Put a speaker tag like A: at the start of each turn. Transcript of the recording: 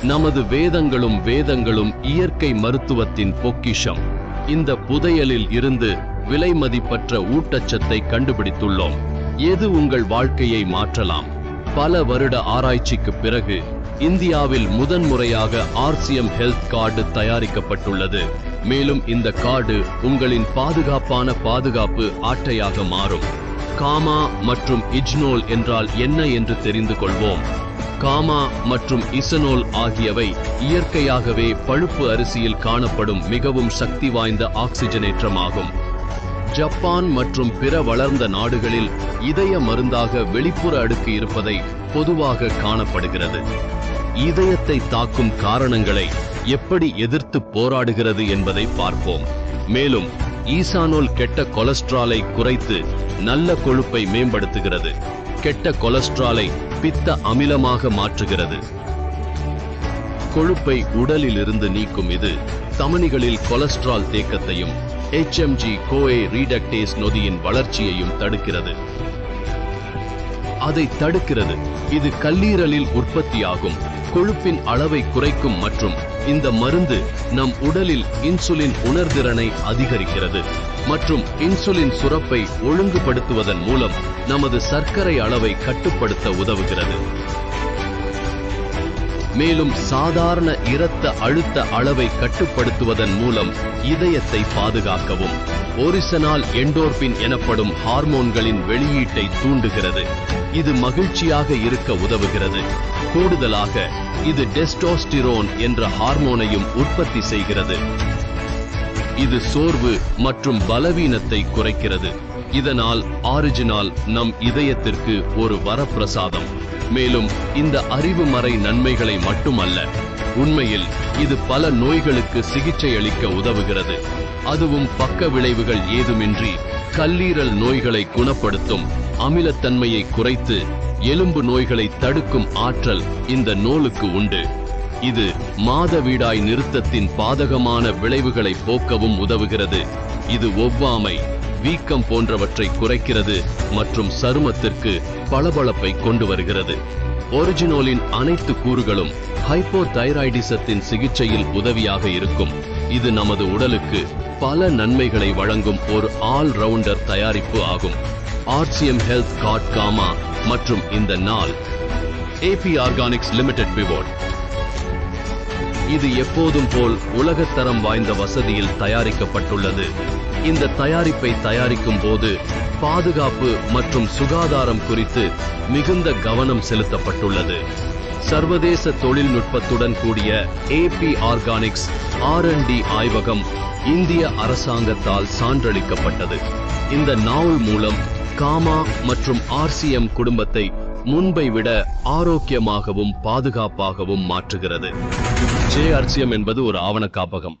A: நமது வேதங்களும் இயற்கை மருத்துவத்தின் பொக்கிஷம். இந்த புதையலில் இருந்து விலைமதிப்பற்ற ஊட்டச்சத்தை கண்டுபிடித்துள்ளோம். எது உங்கள் வாழ்க்கையை மாற்றலாம்? பல வருட ஆராய்ச்சிக்கு பிறகு இந்தியாவில் முதன்முறையாக RCM ஹெல்த் கார்டு தயாரிக்கப்பட்டுள்ளது. மேலும் இந்த கார்டு உங்களின் பாதுகாப்பு அட்டையாக மாறும். காமா மற்றும் இஜ்னோல் என்றால் என்ன என்று தெரிந்து கொள்வோம். காமா மற்றும் இசனோல் ஆகியவை இயற்கையாகவே பழுப்பு அரிசியில் காணப்படும் மிகவும் சக்தி வாய்ந்த ஆக்சிஜனேற்றமாகும். ஜப்பான் மற்றும் பிற வளர்ந்த நாடுகளில் இதய மருந்தாக வெளிப்புற அடுக்கு இருப்பதை பொதுவாக காணப்படுகிறது. இதயத்தை தாக்கும் காரணங்களை எப்படி எதிர்த்து போராடுகிறது என்பதை பார்ப்போம். மேலும் ஈசானோல் கெட்ட கொலஸ்ட்ராலை குறைத்து நல்ல கொழுப்பை மேம்படுத்துகிறது. கெட்ட கொலஸ்ட்ராலை பித்த அமிலமாக மாற்றுகிறது. கொழுப்பை உடலில் இருந்து நீக்கும் இது தமனிகளில் கொலஸ்ட்ரால் தேக்கத்தையும் HMG CoA ரீடக்டேஸ் நொதியின் வளர்ச்சியையும் தடுக்கிறது. அதை தடுக்கிறது. இது கல்லீரலில் உற்பத்தியாகும் கொழுப்பின் அளவை குறைக்கும் மற்றும் இந்த மருந்து நம் உடலில் இன்சுலின் உணர்திறனை அதிகரிக்கிறது மற்றும் இன்சுலின் சுரப்பை ஒழுங்குபடுத்துவதன் மூலம் நமது சர்க்கரை அளவை கட்டுப்படுத்த உதவுகிறது. மேலும் சாதாரண இரத்த அழுத்த அளவை கட்டுப்படுத்துவதன் மூலம் இதயத்தை பாதுகாக்கவும் ஒரிசனால் எண்டோர்பின் எனப்படும் ஹார்மோன்களின் வெளியீட்டை தூண்டுகிறது. இது மகிழ்ச்சியாக இருக்க உதவுகிறது. கூடுதலாக இது டெஸ்டோஸ்டிரோன் என்ற ஹார்மோனையும் உற்பத்தி செய்கிறது. இது சோர்வு மற்றும் பலவீனத்தை குறைக்கிறது. இதனால் ஆரிஜினால் நம் இதயத்திற்கு ஒரு வரப்பிரசாதம். மேலும் இந்த அறிவுமறை நன்மைகளை மட்டுமல்ல, உண்மையில் இது பல நோய்களுக்கு சிகிச்சை அளிக்க உதவுகிறது. அதுவும் பக்க விளைவுகள் ஏதுமின்றி கல்லீரல் நோய்களை குணப்படுத்தும், அமிலத்தன்மையை குறைத்து எலும்பு நோய்களை தடுக்கும் ஆற்றல் இந்த நூலுக்கு உண்டு. இது மாதவிடாய் நிறுத்தத்தின் பாதகமான விளைவுகளை போக்கவும் உதவுகிறது. இது ஒவ்வாமை, வீக்கம் போன்றவற்றை குறைக்கிறது மற்றும் சருமத்திற்கு பளபளப்பை கொண்டு வருகிறது. ஒரிஜினோலின் அனைத்து கூறுகளும் ஹைப்போதைராய்டிசத்தின் சிகிச்சையில் உதவியாக இருக்கும். இது நமது உடலுக்கு பல நன்மைகளை வழங்கும் ஒரு ஆல் ரவுண்டர் தயாரிப்பு ஆகும். RCM ஹெல்த் கார்ட் காமா மற்றும் இந்த நாள் AP ஆர்கானிக்ஸ் லிமிடெட் பிவோட். இது எப்போதும் போல் உலகத்தரம் வாய்ந்த வசதியில் தயாரிக்கப்பட்டுள்ளது. இந்த தயாரிப்பை தயாரிக்கும் போது பாதுகாப்பு மற்றும் சுகாதாரம் குறித்து மிகுந்த கவனம் செலுத்தப்பட்டுள்ளது. சர்வதேச தொழில்நுட்பத்துடன் கூடிய AP ஆர்கானிக்ஸ் R&D ஆய்வகம் இந்திய அரசாங்கத்தால் சான்றளிக்கப்பட்டது. இந்த நாவல் மூலம் காமா மற்றும் RCM குடும்பத்தை முன்பை விட ஆரோக்கியமாகவும் பாதுகாப்பாகவும் மாற்றுகிறது. RCM என்பது ஒரு ஆவண காப்பகம்.